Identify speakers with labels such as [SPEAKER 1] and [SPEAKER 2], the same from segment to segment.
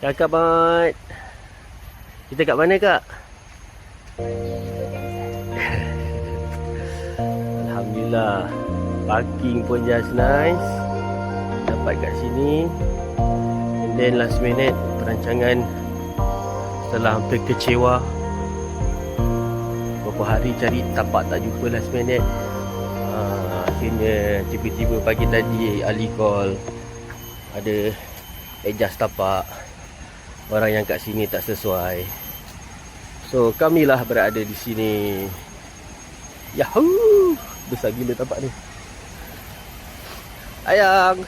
[SPEAKER 1] Kakak Mat. Kita kat mana kak? Alhamdulillah. Parking pun just nice. Dapat kat sini. And then last minute perancangan setelah hampir kecewa. Beberapa hari cari tapak tak jumpa last minute. Akhirnya tiba-tiba pagi tadi Ali call. Ada adjust tapak. Orang yang kat sini tak sesuai. So kamilah berada di sini. Yahoo! Besar gila tapak ni. Ayang.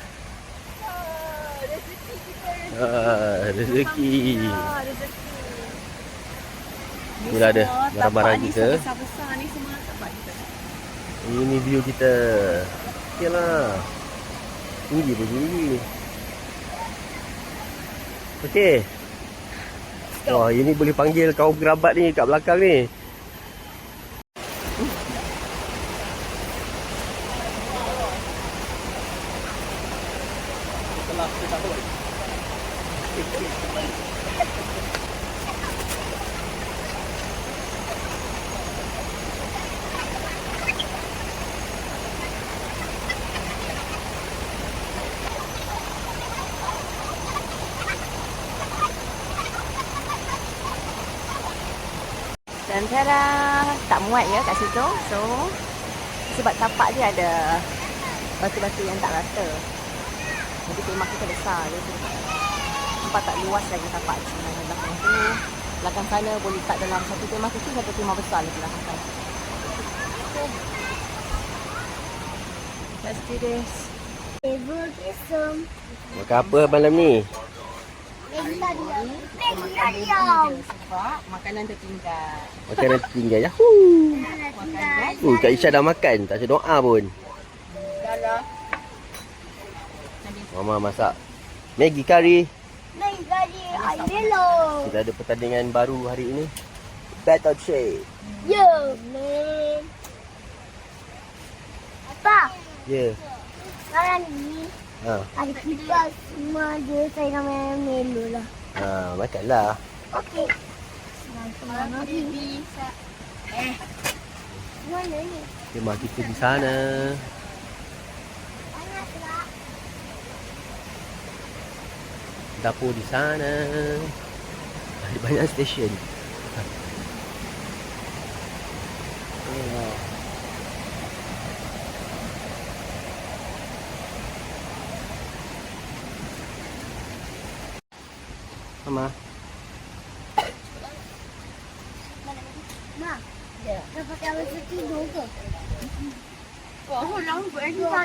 [SPEAKER 1] Rezeki. Ni ada barang-barang kita.
[SPEAKER 2] Besar-besar ni semua tapak kita.
[SPEAKER 1] Ini view kita. Okeylah. Tinggi pun tinggi. Okey. Wah, ini boleh panggil kaum kerabat ni kat belakang ni.
[SPEAKER 2] Dan tada, tak muat ya kat situ. So sebab tapak dia ada batu-batu yang tak rata. Jadi kemah kita besar dia tu. Nampak tak luas lagi tapak sebenarnya belakang tu. Belakang sana boleh letak dalam satu kemah kecil, satu kemah besar lagi belakang sana. Let's do this.
[SPEAKER 1] Makan apa malam ni?
[SPEAKER 2] Sebab makanan tertinggal.
[SPEAKER 1] Makanan tinggal. Yahoo! Kak Isha dah makan. Tak ada doa pun.
[SPEAKER 2] Dah lah.
[SPEAKER 1] Mama masak Maggi curry.
[SPEAKER 3] Maggi curry Ailo.
[SPEAKER 1] Kita ada pertandingan baru hari ini. Battle Shade.
[SPEAKER 3] Yo, man. Apa?
[SPEAKER 1] Ya.
[SPEAKER 3] Sekarang ni ada kipas semua dia saya nama Melo lah.
[SPEAKER 1] Makanlah.
[SPEAKER 3] Okey. Mana ni? Mana ni?
[SPEAKER 1] Kemah kita di sana.
[SPEAKER 3] Panas tak?
[SPEAKER 1] Dapur di sana. Ada banyak stesen. Mama.
[SPEAKER 3] Ma. Ya. Dah pakai baju tidur ke?
[SPEAKER 2] Oh, lambat ni
[SPEAKER 3] Dua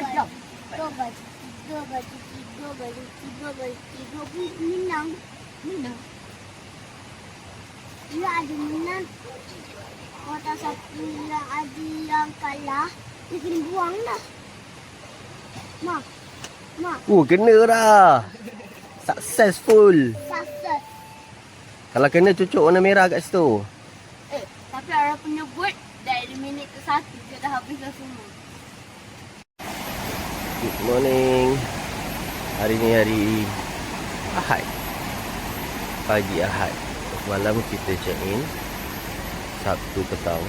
[SPEAKER 3] baju tidur pun Minang. Ia ada Minang. Kota satu yang ada yang kalah. Dia kena buang dah. Ma.
[SPEAKER 1] Kena dah. Successful.
[SPEAKER 3] Sasat.
[SPEAKER 1] Kalau kena cucuk warna merah kat situ.
[SPEAKER 3] Tapi orang punya buat dari minit ke 1 dia dah habis dah semua.
[SPEAKER 1] Good morning. Hari ni hari Ahad. Pagi Ahad. Malam kita check in. Sabtu petang.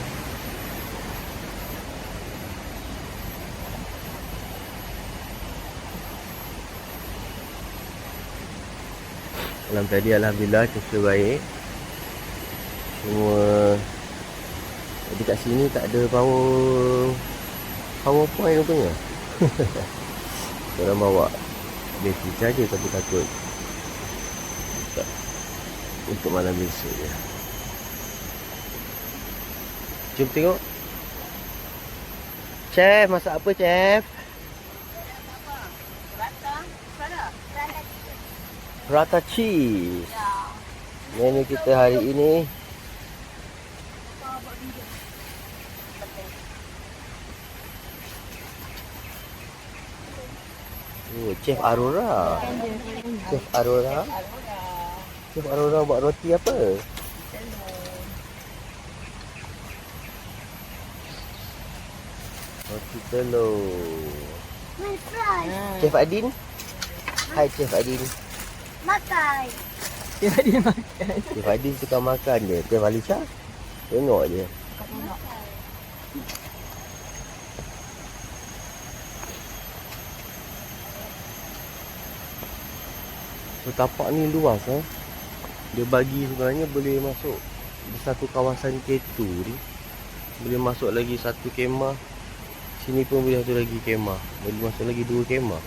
[SPEAKER 1] Malam tadi alhamdulillah cuaca baik. Semua jadi kat sini tak ada power point rupanya. Orang bawa bateri saja tapi takut tak, untuk malam besok je. Jom tengok. Chef, masak apa chef? Prata cheese. Menu kita hari ini Chef Aurora. Chef Aurora buat roti apa? Roti telur.
[SPEAKER 3] My fries.
[SPEAKER 1] Chef Adin. Hai Chef Adin.
[SPEAKER 3] Makan.
[SPEAKER 2] Dia dia makan.
[SPEAKER 1] Cik Fadil suka makan je. Cik Falisha tengok je.
[SPEAKER 2] Kau tengok.
[SPEAKER 1] So tapak ni luas Dia bagi sebenarnya boleh masuk di satu kawasan K2 ni. Boleh masuk lagi satu kemah. Sini pun boleh satu lagi kemah. Boleh masuk lagi 2 kemah.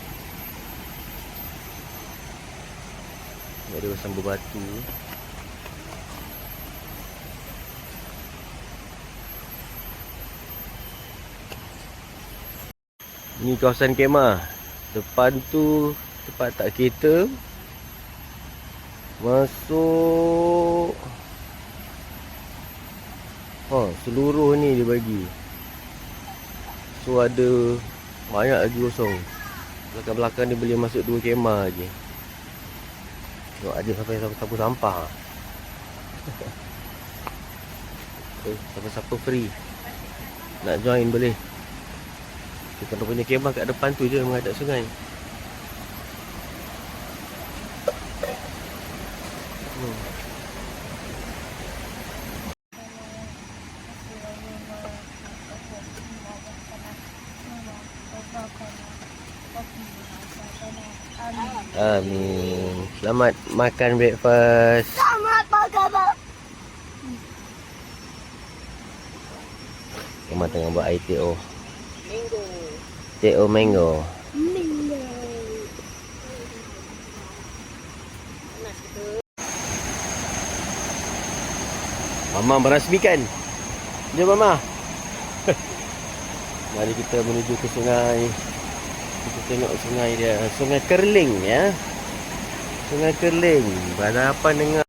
[SPEAKER 1] Ada pasang berbatu. Ni kawasan kemah. Depan tu tempat tak kereta. Masuk. Seluruh ni dia bagi. So ada banyak lagi kosong. Belakang-belakang dia boleh masuk 2 kemah lagi. Tengok ada sampai sapu sampah. Siapa-siapa free nak join boleh. Kita punya kemah kat depan tu je menghadap sungai. Amin. Selamat makan breakfast.
[SPEAKER 3] Selamat makan.
[SPEAKER 1] Kemah tengah buat air teh-o.
[SPEAKER 2] Mango.
[SPEAKER 1] Teh-o mango.
[SPEAKER 3] Minggu.
[SPEAKER 1] Mama merasmikan. Jom Mama. Mari kita menuju ke sungai. Kita tengok sungai dia. Sungai Kerling ya. Sungai Kerling. Berhadapan dengan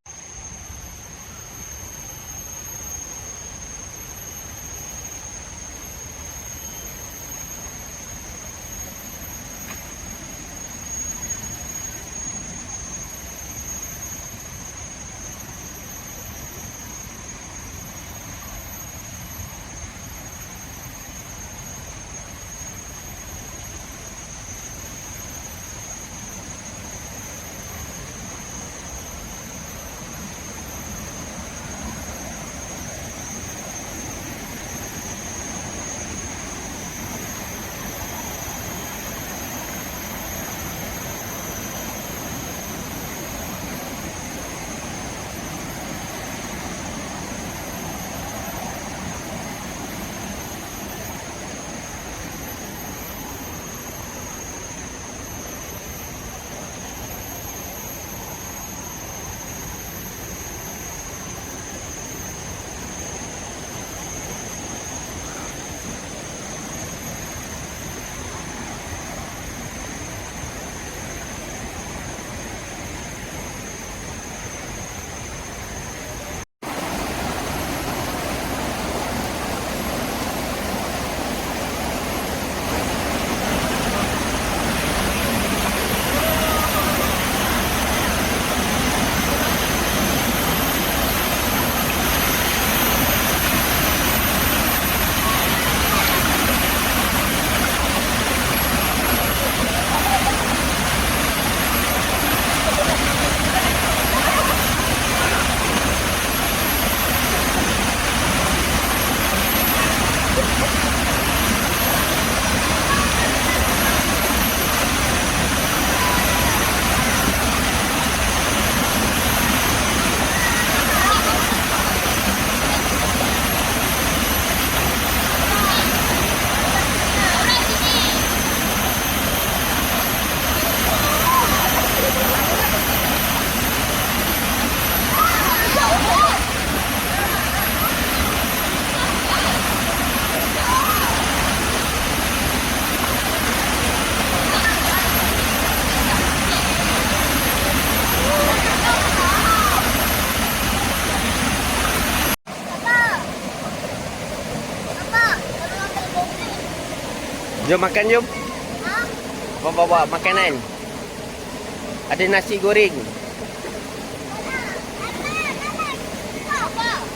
[SPEAKER 1] jom makan jom. Bawa makanan. Ada nasi goreng.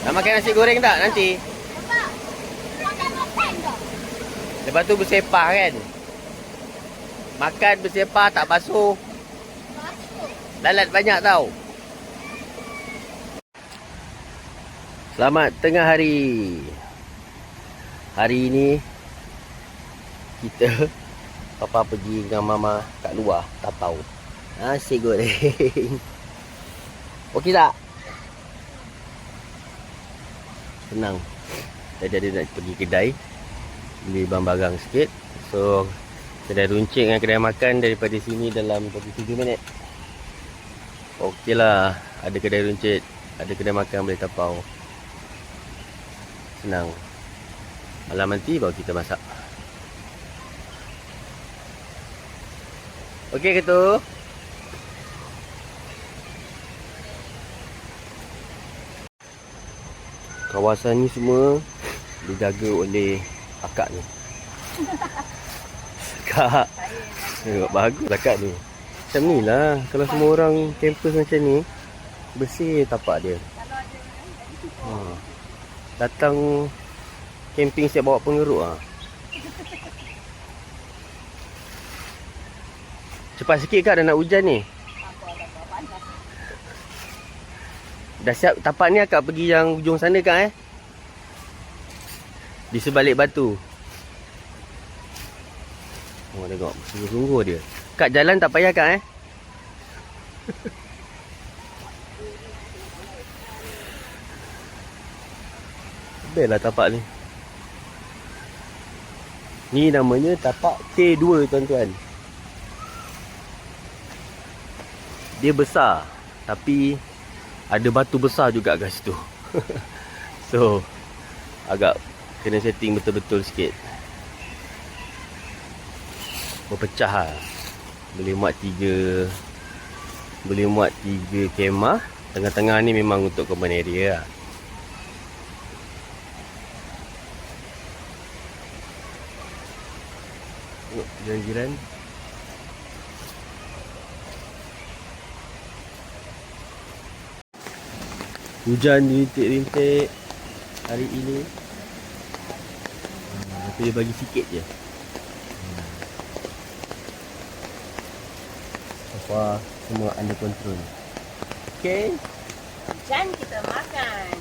[SPEAKER 1] Nak makan nasi goreng tak nanti? Lepas tu bersepah kan? Makan bersepah tak basuh. Lalat banyak tau. Selamat tengah hari. Hari ini kita Papa pergi dengan Mama kat luar tapau. Nasi goreng. Okey tak? Senang. Tadi ada nak pergi kedai beli barang-barang sikit. So kedai runcit dengan kedai makan daripada sini dalam 27 minit. Okey lah. Ada kedai runcit, ada kedai makan boleh tapau. Senang. Malam nanti baru kita masak. Okey ke tu? Kawasan ni semua dijaga oleh akak ni. Kak. Tengok bagus akak ni. Macam ni lah. Kalau semua orang kampus macam ni, bersih tapak dia. Datang camping siap bawa pengeruk lah. Cepat sikit Kak, dah nak hujan ni. Dah siap tapak ni akak pergi yang ujung sana Kak di sebalik batu. Oh tengok, sungguh-sungguh dia. Kak jalan tak payah Kak Best lah tapak ni. Ni namanya tapak T2 tuan-tuan. Dia besar, tapi ada batu besar juga kat situ. So agak kena setting betul-betul sikit. Berpecah lah. Boleh muat 3 kemah. Tengah-tengah ni memang untuk common area lah. Tengok jiran-jiran. Hujan rintik-rintik hari ini. Tapi dia bagi sikit je. So far semua under control. Okay.
[SPEAKER 2] Hujan kita makan.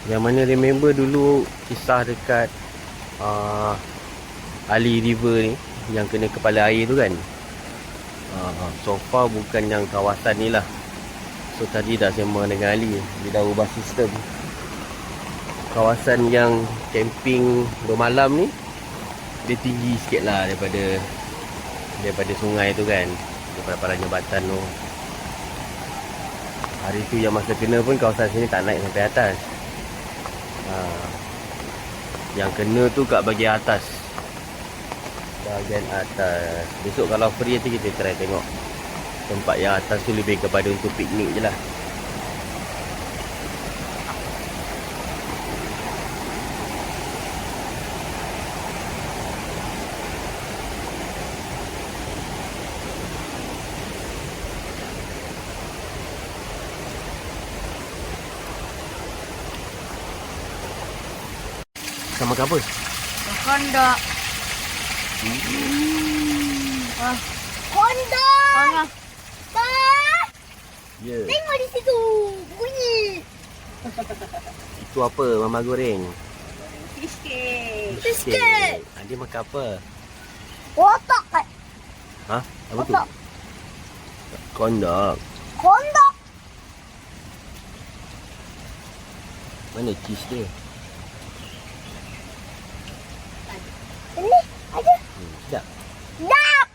[SPEAKER 1] Yang mana remember dulu kisah dekat Ali River ni yang kena kepala air tu kan. So far bukan yang kawasan ni lah. So tadi dah sembang dengan Ali, dia dah ubah sistem. Kawasan yang camping bermalam ni dia tinggi sikit lah daripada sungai tu kan, daripada paras jambatan tu. Hari tu yang masa kena pun kawasan sini tak naik sampai atas. Yang kena tu kat bahagian atas. Bahagian atas. Besok kalau free nanti kita try tengok. Tempat yang atas tu lebih kepada untuk piknik je lah. Sama makan apa?
[SPEAKER 2] Kondok.
[SPEAKER 3] Kondok. Pa.
[SPEAKER 1] Ya.
[SPEAKER 3] Tengok di situ. Bunyi.
[SPEAKER 1] Itu apa? Mama goreng.
[SPEAKER 2] Fish cake.
[SPEAKER 3] Fish cake.
[SPEAKER 1] Dia makan apa?
[SPEAKER 3] Otak kan?
[SPEAKER 1] Ha? Apa tu?
[SPEAKER 3] Otak.
[SPEAKER 1] Kondok.
[SPEAKER 3] Kondok.
[SPEAKER 1] Mana cheese dia?
[SPEAKER 3] Ini ada.
[SPEAKER 1] Sedap.
[SPEAKER 3] Dak.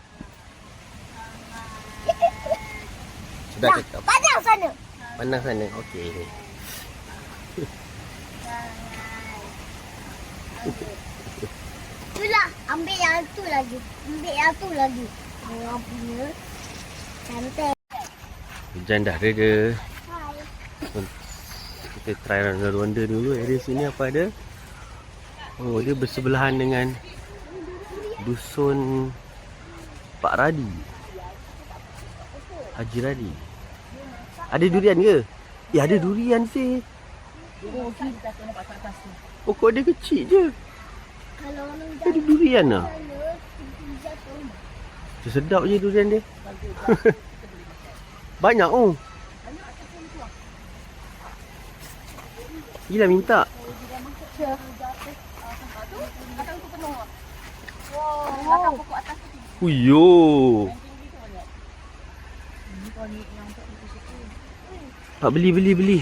[SPEAKER 1] Sedap ke tak?
[SPEAKER 3] Padang sana.
[SPEAKER 1] Panas sana. Okey.
[SPEAKER 3] Itulah. Ambil yang tu lagi. Ambil yang tu lagi. Orang punya. Cantik.
[SPEAKER 1] Hujan dah reda.
[SPEAKER 3] Hai.
[SPEAKER 1] Kita try ronda-ronda dulu. Area sini apa ada? Oh, dia bersebelahan dengan Dusun Pak Radi. Haji Radi. Ada durian ke? Ya ada durian sih. Pokok dia kecil je.
[SPEAKER 3] Kalau orang
[SPEAKER 1] Ada durian lah. Sedap je durian dia. Banyak oh. Gila minta. Huyo. Tak beli.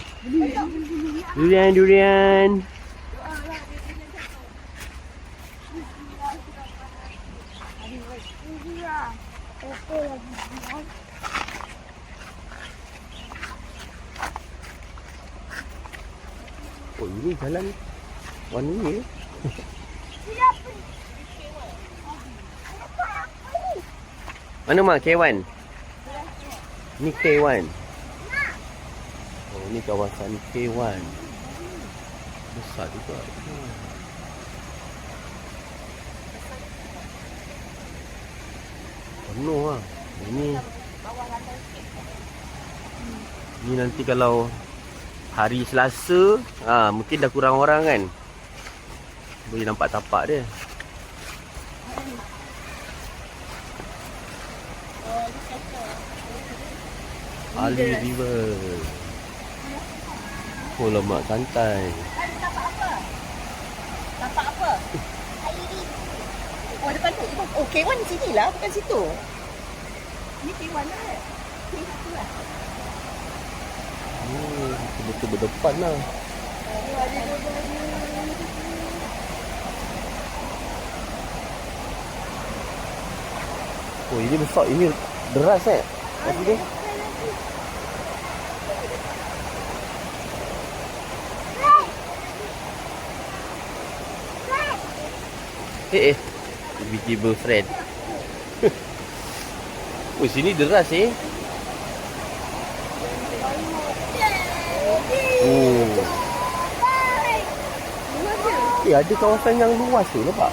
[SPEAKER 1] Durian. Oh ini jalan warna ni. Mana mak K1? Ni K1. Oh ni kawasan K1. Besar juga. Penuh lah. Ini nanti kalau hari Selasa, mungkin dah kurang orang kan. Boleh nampak tapak dia. Ali River. Oh lemak santai.
[SPEAKER 2] Tapak apa? Oh depan tu. Oh K1 sini lah, bukan situ. Ni K1 lah.
[SPEAKER 1] Betul-betul berdepan lah. Oh ini besar, ini deras kaki dia. Invisible friend. Oh sini deras Oh. Ada kawasan yang luas tu nampak?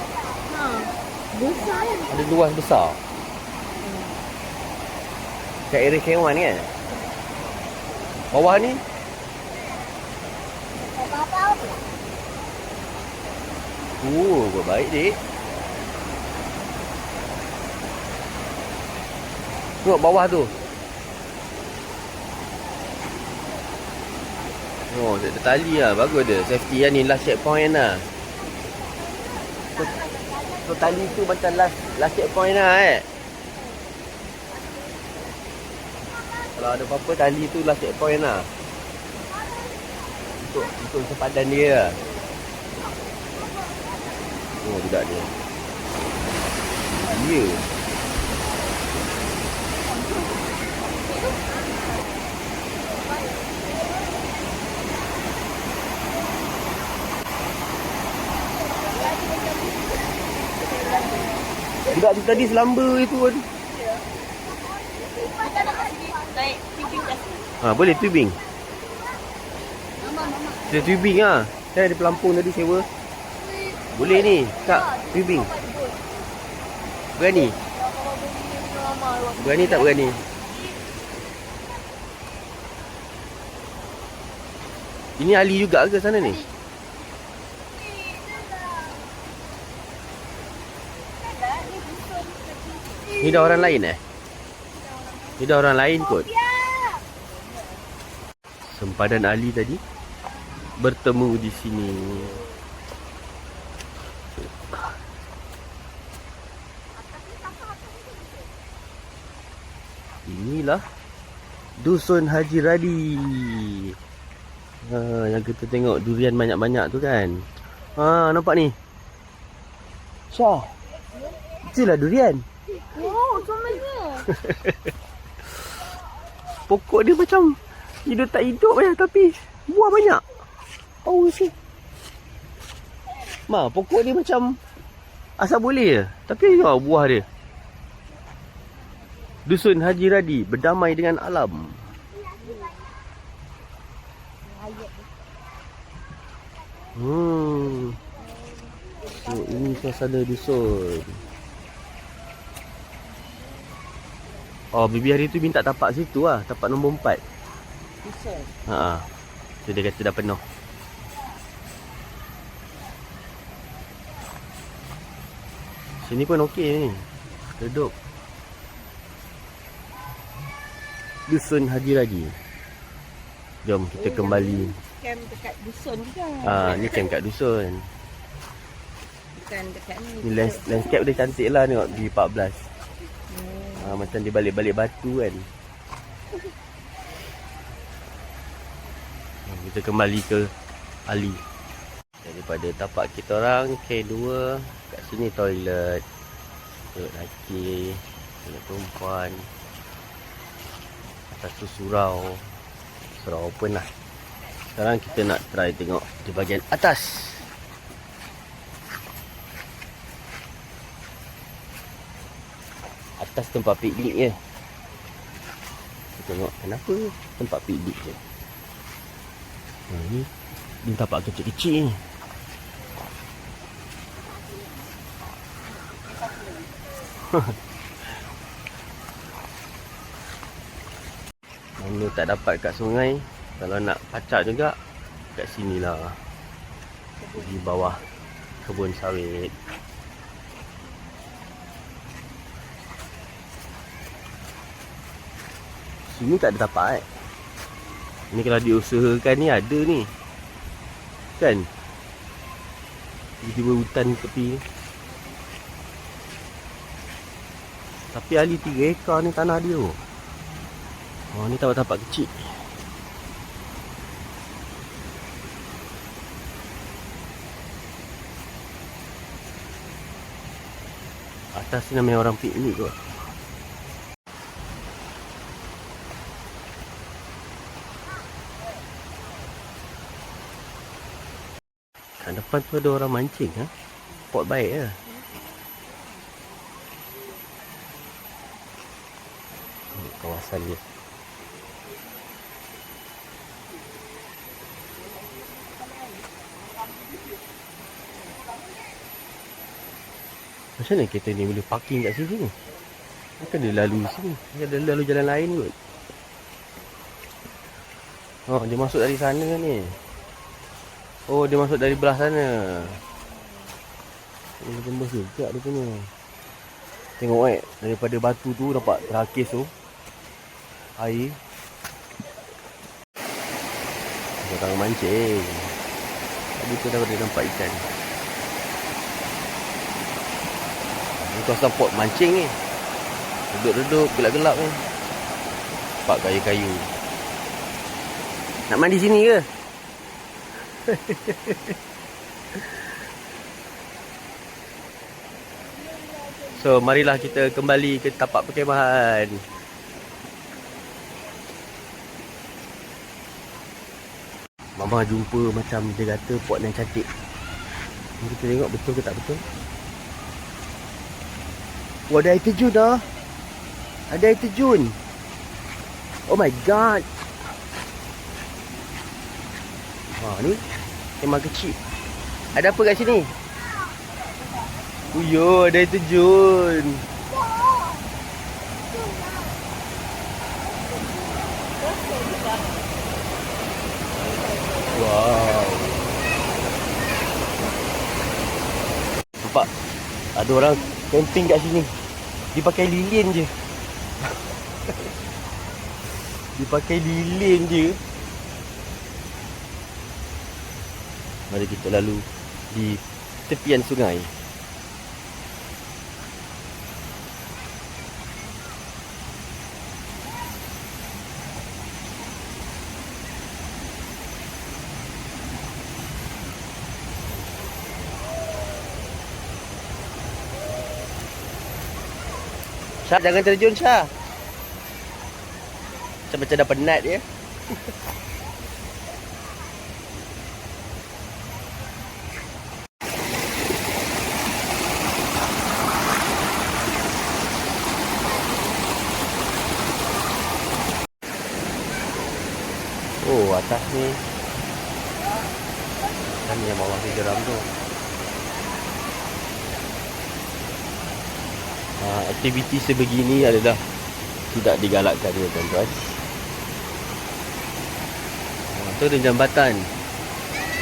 [SPEAKER 3] Besar kan?
[SPEAKER 1] Ada luas besar. Kat area K1 kan? Bawah ni? Oh, buat baik dik. Tengok bawah tu. Oh, ada tali lah. Bagus dia. Safety lah ni. Last checkpoint lah. So tali tu macam last checkpoint lah Kalau ada apa-apa, tali tu last checkpoint lah. Untuk sepadan dia lah. Oh, budak dia. Dia. Budak tu tadi selamba itu kan.
[SPEAKER 2] Naik tubing dah.
[SPEAKER 1] Boleh tubing. Kita tubing lah. Saya ada pelampung tadi sewa. Boleh ni. Tak, tubing. Berani? Berani tak berani? Ini Ali juga ke sana ni? Ni dah orang lain Ni dah orang lain kot. Sempadan Ali tadi bertemu di sini. Inilah Dusun Haji Radi. Yang kita tengok durian banyak-banyak tu kan. Nampak ni. Syah. Itulah durian.
[SPEAKER 3] Oh, comelnya.
[SPEAKER 1] Pokok dia macam hidup tak hidup tapi buah banyak. Oh sih. Pokok dia macam asal boleh je. Tapi buah dia. Dusun Haji Radi berdamai dengan alam. So, ini suasana dusun. Bibi hari tu minta tapak situ lah. Tapak nombor 4.
[SPEAKER 2] Dusun.
[SPEAKER 1] So dia kata dah penuh. Sini pun okey ni. Duduk. Dusun Haji Raji. Jom kita kembali.
[SPEAKER 2] Camp dekat dusun juga.
[SPEAKER 1] Ni camp kat dusun.
[SPEAKER 2] Bukan dekat ni.
[SPEAKER 1] Ni landscape dia cantik lah tengok di 14. Macam dia balik-balik batu kan. Kita kembali ke Ali. Daripada tapak kita orang K2, kat sini toilet. Toilet lelaki, toilet perempuan. Atas tu surau. Surau open lah. Sekarang kita nak try tengok di bahagian atas. Atas tempat piknik je. Kita tengok kenapa tempat piknik je. Ni tapak kecil-kecil ni. Mana tak dapat kat sungai. Kalau nak pacak juga kat sini lah. Di bawah kebun sawit. Sini tak ada tapak Ni kalau diusahakan ni ada ni. Kan? Tiba-tiba hutan tepi ni. Tapi Ali 3 ekar ni tanah dia. Ni tapak-tapak kecil. Atas ni namanya orang piknik kot. Kat depan tu ada orang mancing Spot baik lah. Ni kawasan dia. Macam mana kereta ni boleh parking kat sini? Takkan dia lalu sini? Dia ada lalu jalan lain kot. Dia masuk dari sana ni. Dia masuk dari belah sana. Dia tembus juga dia punya. Tengok daripada batu tu dapat rakis tu. Air. Orang mancing. Tadi tu dah boleh nampak ikan. Ni kawasan pot mancing ni. Duduk-duduk gelap-gelap ni. Nampak kayu-kayu. Nak mandi sini ke? So, marilah kita kembali ke tapak perkemahan. Mama jumpa macam dia kata pot yang cantik. Kita tengok betul ke tak betul. Ada air terjun dah. Ada air terjun. Oh my god. Ni memang kecil. Ada apa kat sini? Uyo, ada air terjun. Wow. Nampak? Ada orang camping kat sini. Dia pakai lilin je. Dia pakai lilin je. Mari kita lalu di tepian sungai. Syah, jangan terjun Syah. Macam dah penat dia. Atas ni kan yang bawah ni geram tu. Aktiviti sebegini adalah tidak digalakkan ya tuan-tuan. Tu ada jambatan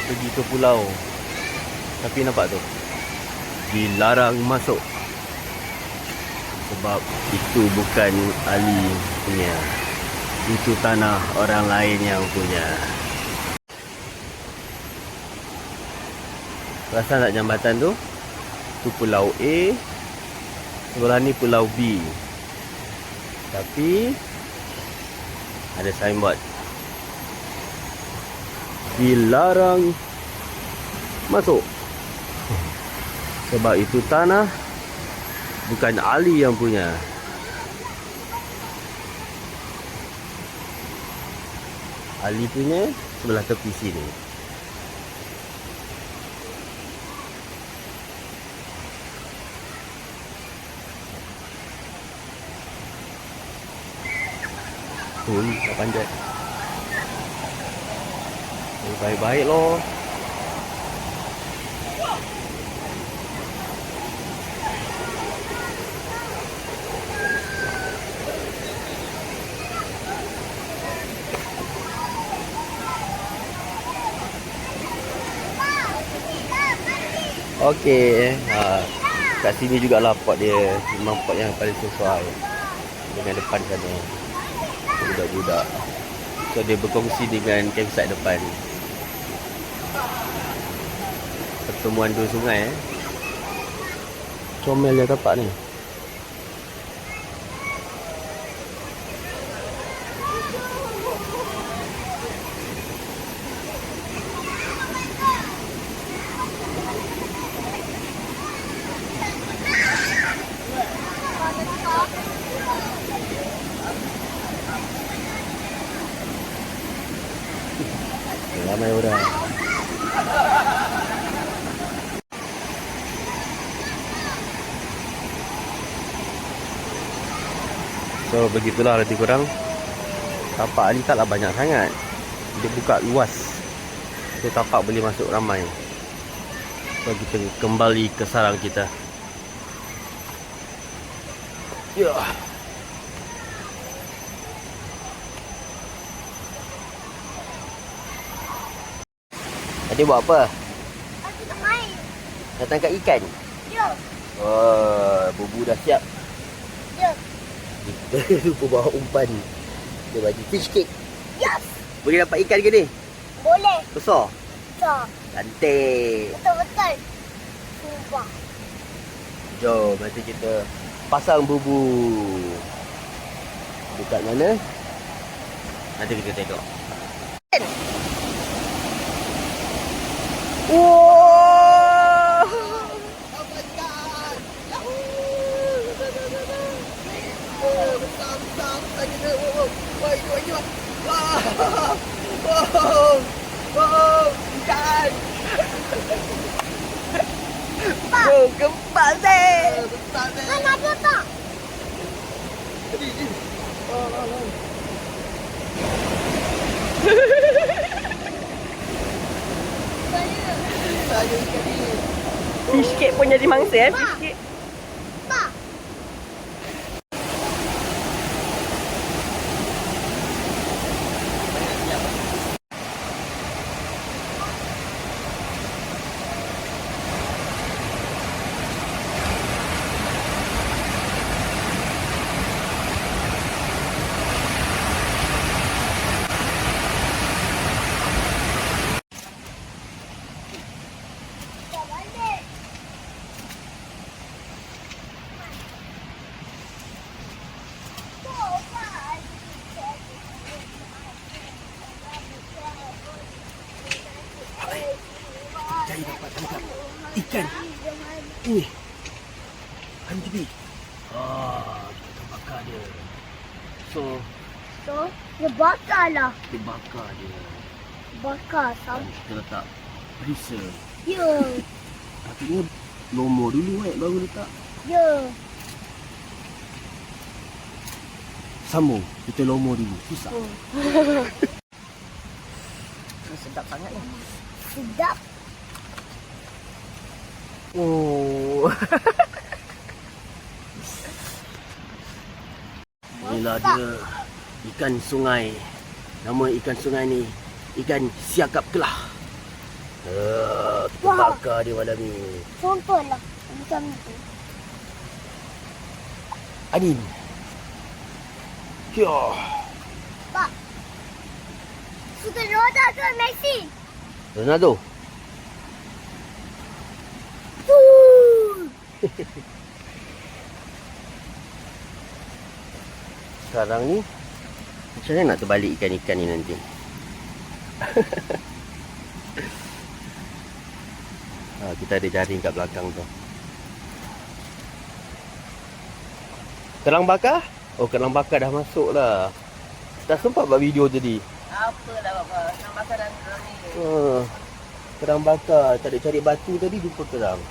[SPEAKER 1] pergi ke pulau. Tapi nampak tu dilarang masuk sebab itu bukan Ali punya. Itu tanah orang lain yang punya. Perasan tak jambatan tu? Tu pulau A, sebelah ni pulau B. Tapi ada signboard dilarang masuk. Sebab itu tanah bukan Ali yang punya. Ali punya sebelah tepi sini. Tak panjat. Baik-baik loh. Okey. Kat sini jugalah pot dia. Memang pot yang paling sesuai dengan depan sana. Budak-budak. So dia berkongsi dengan campsite depan. Pertemuan dua sungai Comel dia tapak ni. Ramai orang. So begitulah lebih kurang. Tapak ni taklah banyak sangat. Dia buka luas. So tapak boleh masuk ramai. So kita kembali ke sarang kita. Ya. Adik buat apa?
[SPEAKER 3] Aku tak main.
[SPEAKER 1] Nak tangkap ikan?
[SPEAKER 3] Ya.
[SPEAKER 1] Oh, bubu dah siap.
[SPEAKER 3] Ya.
[SPEAKER 1] Kita lupa bawa umpan. Kita bagi fish cake.
[SPEAKER 3] Yes.
[SPEAKER 1] Boleh dapat ikan ke ni?
[SPEAKER 3] Boleh.
[SPEAKER 1] Besar?
[SPEAKER 3] Tak.
[SPEAKER 1] Cantik.
[SPEAKER 3] Betul-betul. Sumpah.
[SPEAKER 1] Jom, nanti kita pasang bubu. Dekat mana? Nanti kita tengok. Wow! Oh my god! Besar kita. Wow! Ikan! Oh, gempak Zek! Besar Zek!
[SPEAKER 3] Mana ada tak?
[SPEAKER 2] Fish cake pun jadi mangsa fish cake.
[SPEAKER 3] Tak.
[SPEAKER 1] Saya dapat tangkap ikan. Ini Hantibi. Kita bakar dia. So,
[SPEAKER 3] Dia bakar lah.
[SPEAKER 1] kita bakar dia.
[SPEAKER 3] Bakar
[SPEAKER 1] Dan
[SPEAKER 3] sampai.
[SPEAKER 1] kita letak freezer.
[SPEAKER 3] Ya.
[SPEAKER 1] Patutnya lomo dulu baru letak.
[SPEAKER 3] Ya.
[SPEAKER 1] Sambung. Kita lomo dulu. Susah.
[SPEAKER 2] Sedap sangat ni.
[SPEAKER 3] Sedap.
[SPEAKER 1] Oh. Inilah dia ikan sungai. Nama ikan sungai ni ikan siakap kelah. Kita
[SPEAKER 3] Wah.
[SPEAKER 1] bakar dia malam ni.
[SPEAKER 3] Contohlah. Macam tu.
[SPEAKER 1] Adin. Ya.
[SPEAKER 3] Pak. suka roda ke Messi?
[SPEAKER 1] Ronaldo. Sekarang ni macam mana nak terbalik ikan-ikan ni nanti? Kita ada jaring kat belakang tu. Kerang bakar? Oh, kerang bakar dah masuk lah. Dah sempat buat video tadi.
[SPEAKER 2] Apalah bapa, nak makan dalam ni.
[SPEAKER 1] Kerang bakar. Tak ada cari batu tadi, jumpa kerang.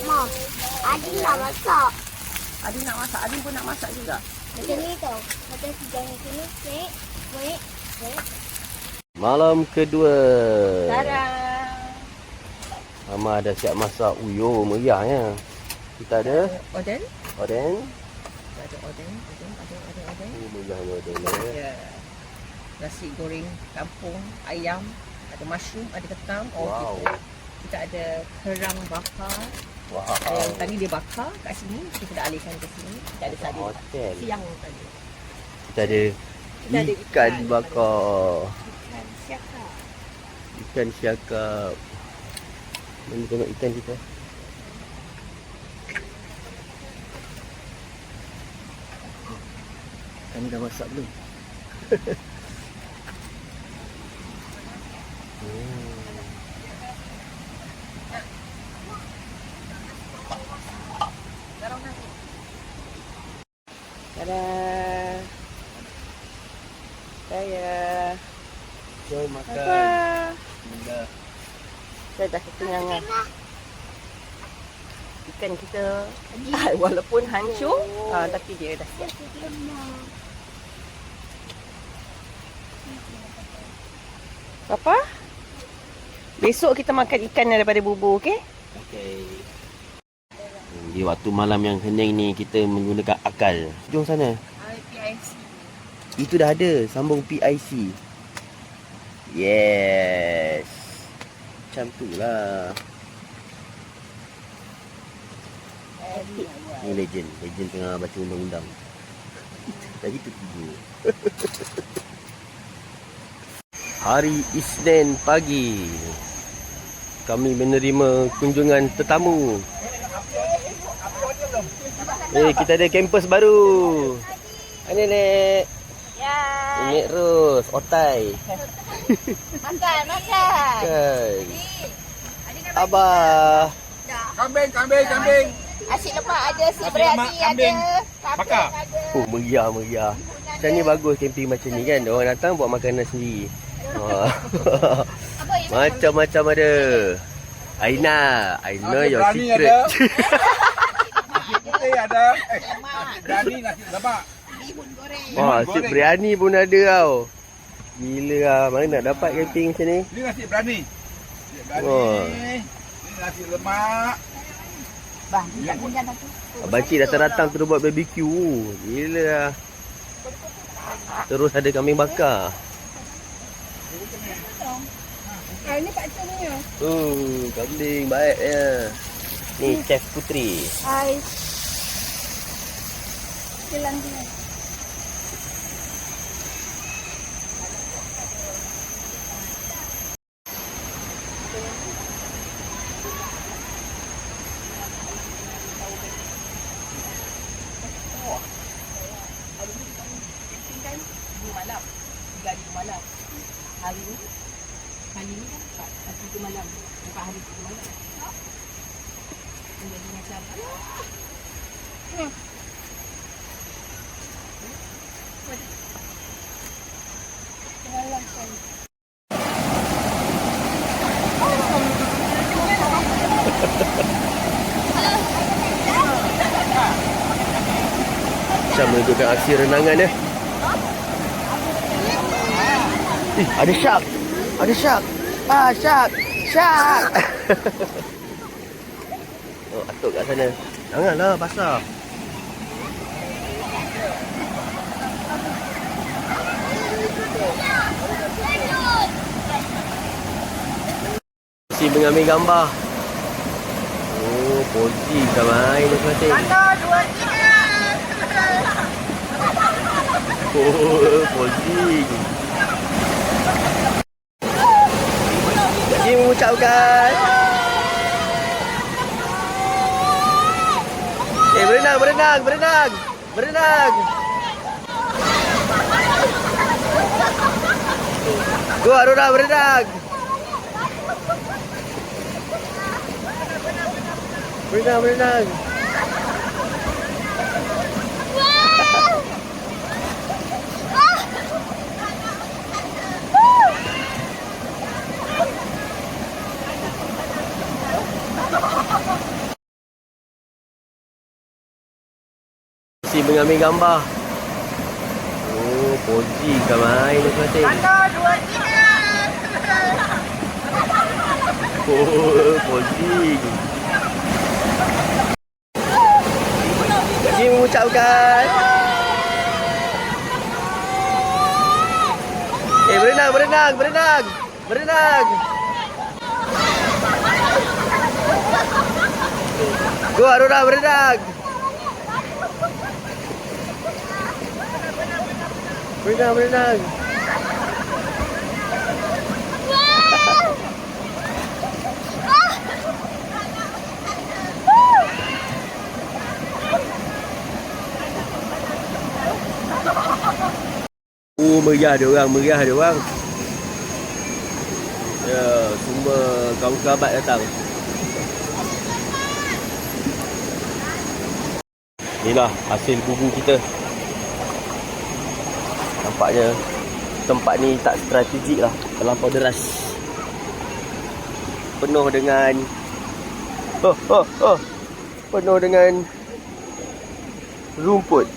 [SPEAKER 3] Mak, Adi nak masak.
[SPEAKER 2] Adi nak masak, Adi pun nak masak juga.
[SPEAKER 3] Macam ni tau. Macam si jangan kena kek, kek, kek.
[SPEAKER 1] Malam kedua.
[SPEAKER 2] Sekarang
[SPEAKER 1] Mama dah siap masak. Uyo, meriahnya. Kita ada
[SPEAKER 2] oden.
[SPEAKER 1] oden.
[SPEAKER 2] Ada oden.
[SPEAKER 1] Meriahnya oden.
[SPEAKER 2] Ya. Nasi goreng kampung, ayam, ada mushroom, ada ketam.
[SPEAKER 1] Wow.
[SPEAKER 2] Kita ada kerang bakar.
[SPEAKER 1] Wow.
[SPEAKER 2] Yang tadi dia bakar kat sini, kita dah alihkan ke sini. Kita ada tadi
[SPEAKER 1] Hotel.
[SPEAKER 2] siang tadi.
[SPEAKER 1] Kita ada
[SPEAKER 2] Kita ada
[SPEAKER 1] ikan
[SPEAKER 2] ikan.
[SPEAKER 1] bakar.
[SPEAKER 2] Ikan siakap.
[SPEAKER 1] Ikan siakap. Mana tengok ikan kita? Kami dah masak belum?
[SPEAKER 2] Tada. Saya.
[SPEAKER 1] Jom makan.
[SPEAKER 2] Apa?
[SPEAKER 1] Bismillah.
[SPEAKER 2] Saya dah kekenyangan. Ikan kita walaupun hancur, tapi dia dah siap. Papa? Besok kita makan ikan daripada bubur, okey?
[SPEAKER 1] Okey. Di waktu malam yang hening ni kita menggunakan akal. Jom sana.
[SPEAKER 2] PIC.
[SPEAKER 1] Itu dah ada, sambung PIC. Yes. Macam tu lah. Ni legend. Legend tengah baca undang-undang. Tadi tu tidur. Hari Isnin pagi. Kami menerima kunjungan tetamu. Kita ada kampus baru. Ini Nek.
[SPEAKER 2] Ya.
[SPEAKER 1] Nek Ros, Otai.
[SPEAKER 2] Makan, makan.
[SPEAKER 1] Kan. Abah.
[SPEAKER 4] Kambing.
[SPEAKER 2] Asyik lepas ada si
[SPEAKER 4] Nasi
[SPEAKER 2] berani
[SPEAKER 4] lemak
[SPEAKER 2] ada.
[SPEAKER 4] kambing bakar.
[SPEAKER 1] Oh, meriah. Macam ni bagus camping macam ni kan. Orang datang buat makanan sendiri. Macam-macam ada. Aina, I know your
[SPEAKER 4] berani
[SPEAKER 1] secret.
[SPEAKER 4] ada. Nasi putih ada. Nasi berani, nasi lemak.
[SPEAKER 1] Wah, si biryani pun ada tau. Gila lah. Mana nak dapat camping macam ni?
[SPEAKER 4] Ini nasi berani. Nasi berani.
[SPEAKER 1] Oh.
[SPEAKER 4] Ini nasi lemak.
[SPEAKER 2] Bah, tak pinjam satu.
[SPEAKER 1] Abang-cik datang-datang terus buat barbecue. Gila lah. Terus ada kambing bakar.
[SPEAKER 2] Ini Pak Cun ni.
[SPEAKER 1] Kambing baik ya. Ni Chef Putri.
[SPEAKER 2] Hai. Jalan dia. Hari ni kan 3 malam. 4 hari 3 malam. Jadi macam
[SPEAKER 1] Macam menunjukkan aksi renangan dia. Ada shark. Shark. Oh, atuk kat sana. Janganlah basah. Si mengambil gambar. Oh, pozi kan main masing-masing. Oh, pozi. Dia mengucapkan. Berenang, berenang, berenang. Berenang. Go Aurora, berenang. Berenang, berenang. Si mengambil gambar. Oh, pozi kan main masing-masing. Oh, pozi. Dia mengucapkan. Berenang, berenang, berenang. Berenang. Go Aurora, berenang. Berenang, berenang. Oh, meriah dia orang, meriah dia orang. Ya, semua kaum kerabat datang. Inilah hasil bubu kita. Nampaknya tempat ni tak strategik lah, terlampau deras. Penuh dengan penuh dengan rumput.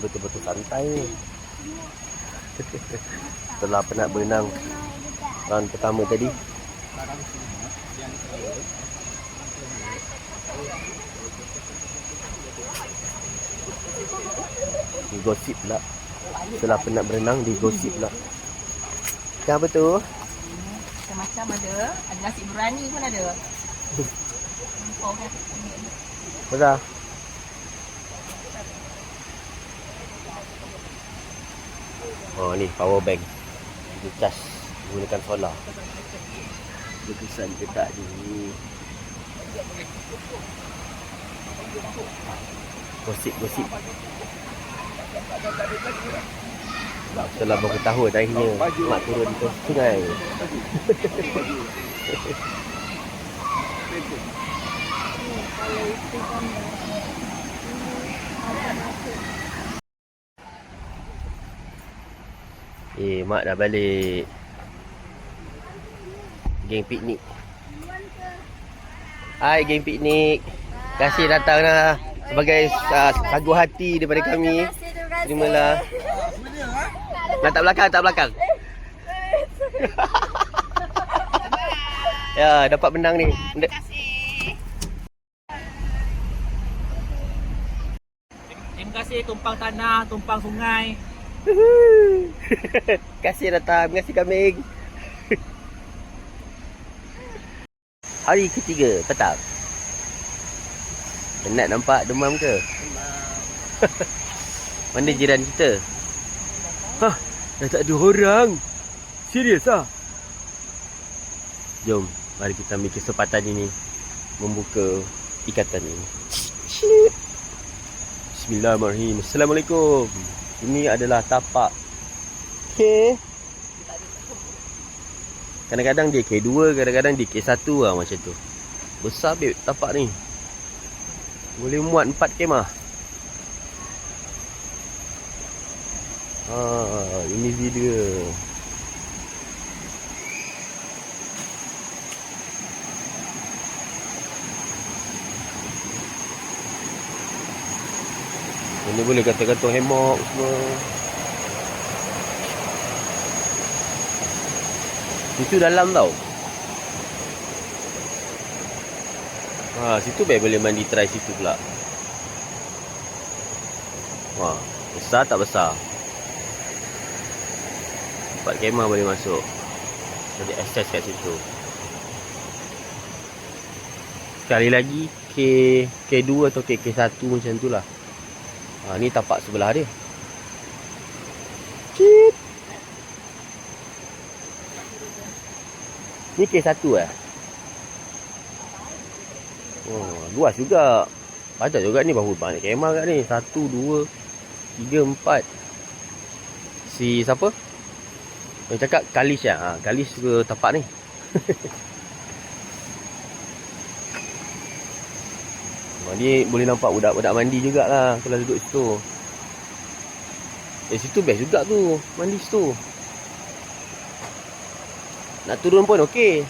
[SPEAKER 1] Betul-betul santai ni. Setelah penat berenang round pertama tadi, digosip pula. Setelah penat berenang, digosip pula. Kan apa tu?
[SPEAKER 2] Macam-macam ada. Ada nasi berani pun ada.
[SPEAKER 1] Betul. Oh, ni power bank. Dia cas menggunakan solar. Berkesan ke tak ni? Gosip-gosip. Setelah berapa tahun akhirnya mak turun ke sungai. Mak dah balik. Geng piknik. Hai geng piknik. Terima kasih datanglah sebagai sagu hati daripada kami. Terimalah. Nak tak belakang, tak belakang. Ya, dapat benang ni. Terima kasih.
[SPEAKER 5] Terima kasih tumpang tanah, tumpang sungai.
[SPEAKER 1] Terima kasih datang, terima kasih kambing. Hari ketiga petang. Penat nampak demam ke? Mana jiran kita? Hah, dah tak ada orang. Serius ah? Jom, mari kita ambil kesempatan ini membuka ikatan ini. Bismillahirrahmanirrahim. Assalamualaikum. Ini adalah tapak K. Kadang-kadang dia K2, kadang-kadang dia K1 lah macam tu. Besar babe tapak ni. Boleh muat 4 kemah. Ini video. Ini boleh gantung-gantung hammock semua. Situ dalam tau. Situ baik boleh mandi try situ pula. Wah, besar tak besar? 4 kemah boleh masuk. Jadi akses kat situ. Sekali lagi K2 atau K1 macam tu lah. Ni tapak sebelah dia. Cip. Ni K1 luas juga. Padat juga ni, bahu banyak kemah kat ni. 1, 2, 3, 4. Si siapa? Yang cakap Kalish lah. Kalish suka tapak ni. Ni boleh nampak budak-budak mandi jugalah kalau duduk situ. Situ best juga tu, mandi situ. Nak turun pun okey.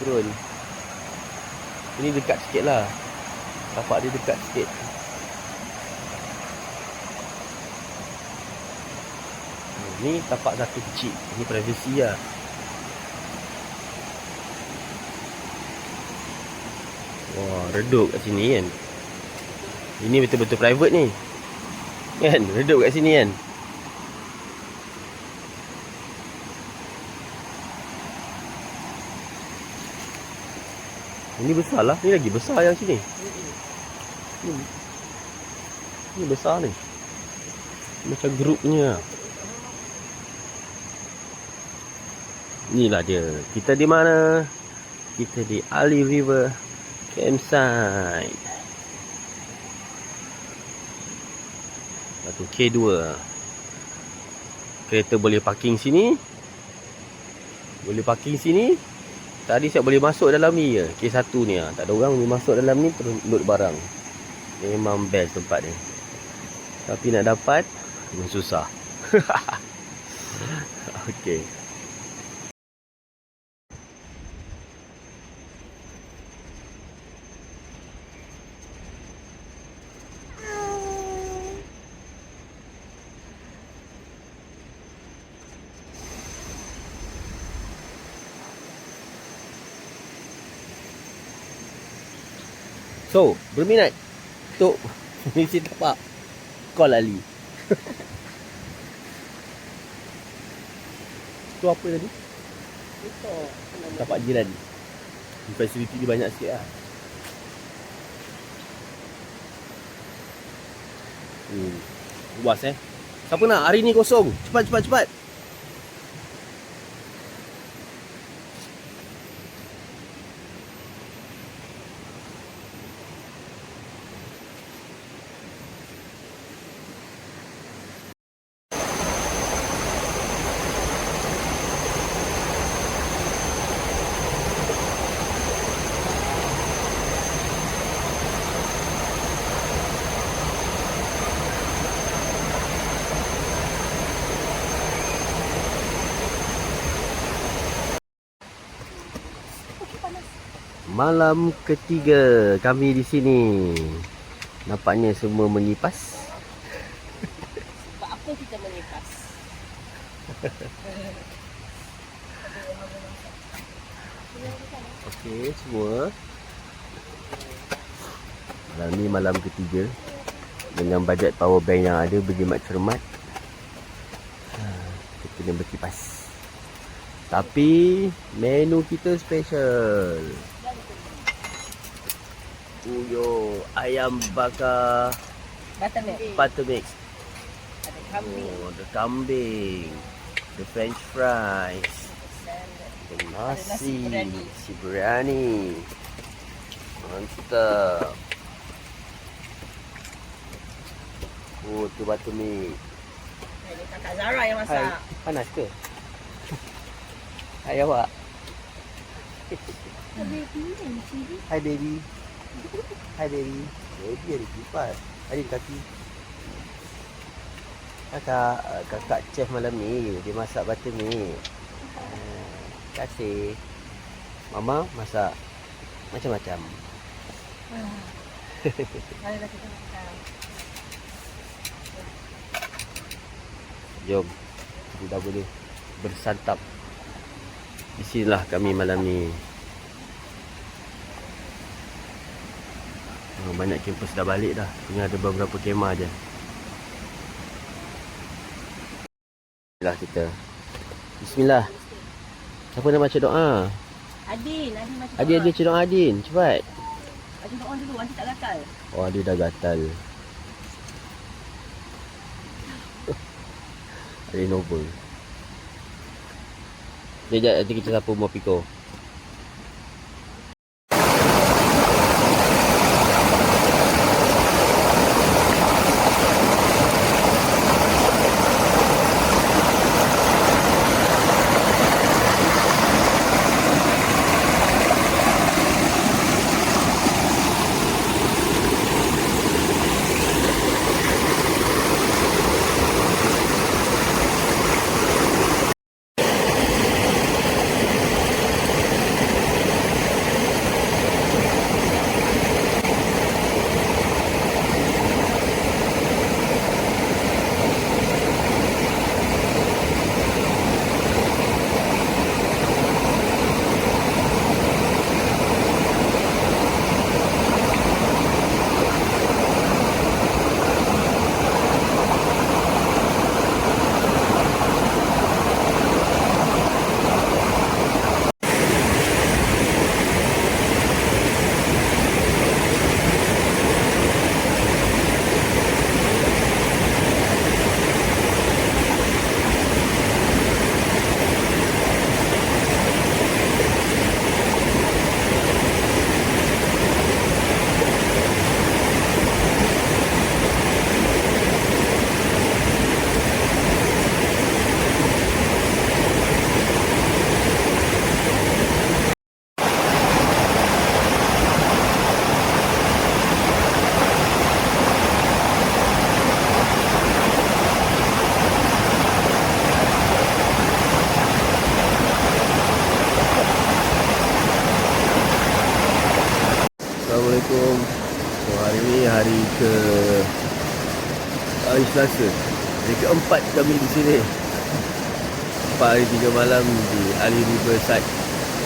[SPEAKER 1] Turun. Ini dekat sikit lah. Tapak dia dekat sikit. Ni tapak satu kecil. Ini privacy lah. Wah, redup kat sini kan. Ini betul-betul private ni. Kan, redup kat sini kan. Ini besar lah. Ni lagi besar yang sini. Ini besar ni. Macam grupnya. Inilah dia. Kita di mana? Kita di Ali River Campsite. Satu K2. Kereta boleh parking sini. Boleh parking sini. Tadi saya boleh masuk dalam ni je. K1 ni lah. Tak ada orang boleh masuk dalam ni terus load barang. Memang best tempat ni. Tapi nak dapat memang susah. Okey. So, berminat untuk mengisi tapak, call Ali. Tu apa tadi? Tapak jiran. Fasiliti dia banyak sikit lah. Luas Siapa nak? Hari ni kosong. Cepat. Malam ketiga kami di sini. Nampaknya semua menyipas.
[SPEAKER 2] Sebab apa kita menyipas?
[SPEAKER 1] Okey, semua. Malam ni malam ketiga. Dengan bajet power bank yang ada berjimat cermat, kita kena berkipas. Tapi menu kita special. Uyo ayam bakar
[SPEAKER 2] Buttermilk.
[SPEAKER 1] buttermilk. Oh, ada kambing. The french fries. The nasi biryani. Mantap. Oh, tu batu mi.
[SPEAKER 2] Ini kakak Zara yang masak.
[SPEAKER 1] Panas ke? Hai awak. Hai baby. Hai baby. Baby ada kipas. Ada kaki. Kakak chef malam ni dia masak butter mi. Terima kasih. Mama masak macam-macam.
[SPEAKER 2] Marilah kita makan.
[SPEAKER 1] Jom. Kita boleh bersantap. Di sinilah kami malam ni. Banyak kampus dah balik dah. Tinggal ada beberapa kemah je. Bismillah kita. Bismillah. Siapa nak baca doa?
[SPEAKER 2] Adin macam
[SPEAKER 1] Adin baca doa Adin. Cepat.
[SPEAKER 2] Adin doa dulu, nanti tak gatal.
[SPEAKER 1] Oh, dia dah gatal. Adin over. Sekejap nanti kita sapu mau piko. Assalamualaikum. So, hari ni hari Selasa. Hari keempat kami di sini. 4 hari 3 malam di Ali Riverside.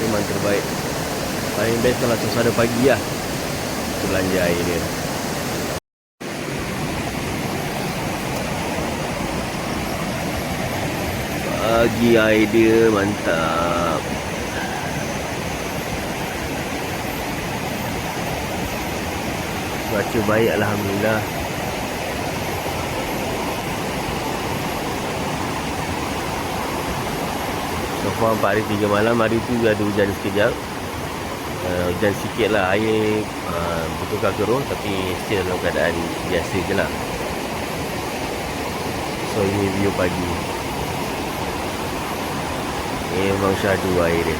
[SPEAKER 1] Memang terbaik. Paling best kalau suasana pagi lah. Kita belanja air dia. Pagi air dia mantap. Cuaca baik alhamdulillah. So far 4 hari 3 malam. Hari tu ada hujan sekejap. Hujan sikit lah. Air bertukar keruh. Tapi still dalam keadaan biasa je lah. So ini view pagi. Memang syahdu air dia.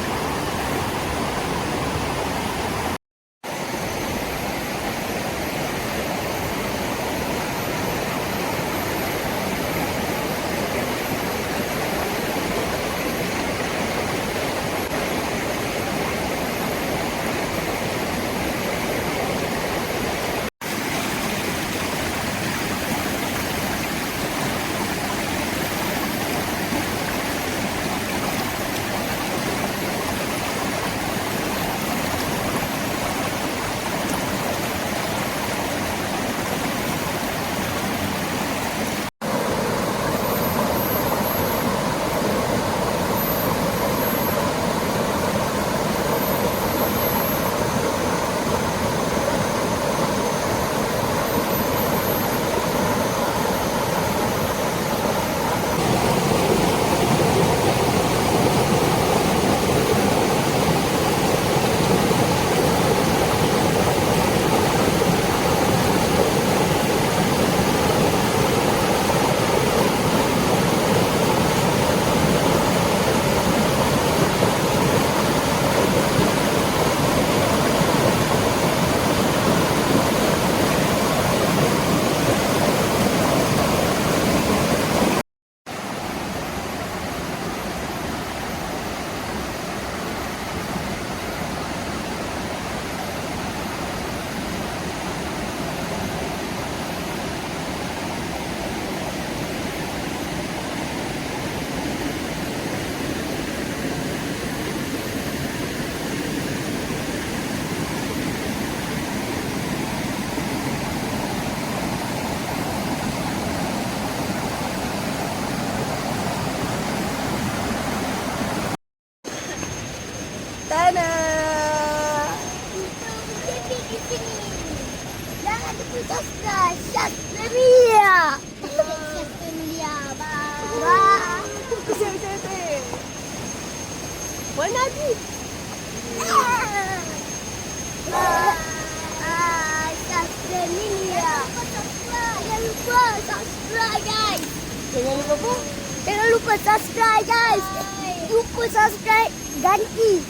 [SPEAKER 2] Tana.
[SPEAKER 3] Kita di sini. Jangan lupa subscribe. Syat Melia. Syat Melia. Bye.
[SPEAKER 2] Mana lagi?
[SPEAKER 3] Syat Melia. Jangan lupa subscribe guys.
[SPEAKER 2] Jangan lupa apa?
[SPEAKER 3] Jangan lupa subscribe guys. Lupa subscribe ganti.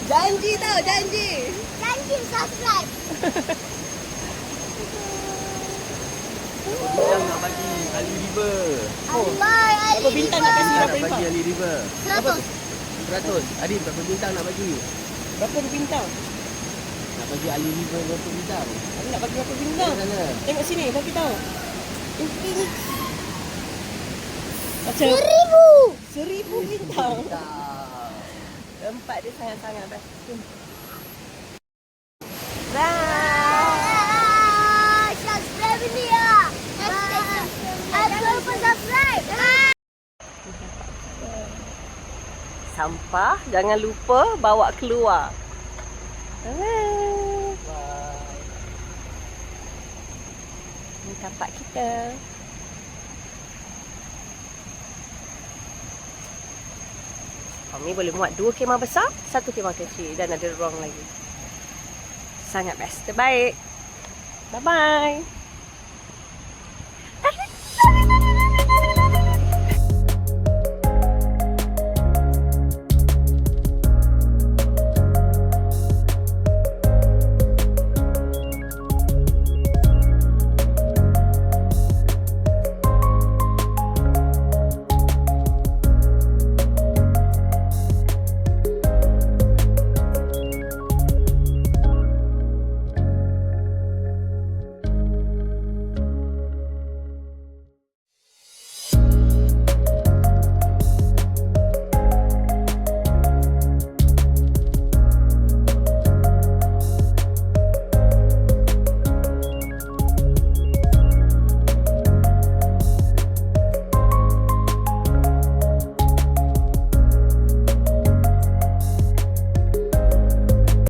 [SPEAKER 2] Janji tau, janji.
[SPEAKER 3] Janji subscribe.
[SPEAKER 1] Bintang nak bagi Ali River.
[SPEAKER 3] Bye.
[SPEAKER 2] Berapa bintang nak kasi
[SPEAKER 1] Nak
[SPEAKER 2] berapa
[SPEAKER 1] bagi
[SPEAKER 2] bintang?
[SPEAKER 1] Ali River.
[SPEAKER 3] 100.
[SPEAKER 1] 100. Adin berapa bintang nak bagi?
[SPEAKER 2] Berapa bintang?
[SPEAKER 1] Nak bagi Ali River berapa bintang?
[SPEAKER 2] Aku nak bagi berapa bintang?
[SPEAKER 1] Di sana.
[SPEAKER 2] Tengok sini, bagi tahu. Macam 1000 bintang. Tempat dia sangat-sangat best. Bye.
[SPEAKER 3] Subscribe dia. Jangan lupa subscribe.
[SPEAKER 2] Sampah jangan lupa bawa keluar. Ini tapak kita. Kami boleh muat 2 kemah besar, 1 kemah kecil dan ada ruang lagi. Sangat best. Terbaik. Bye-bye.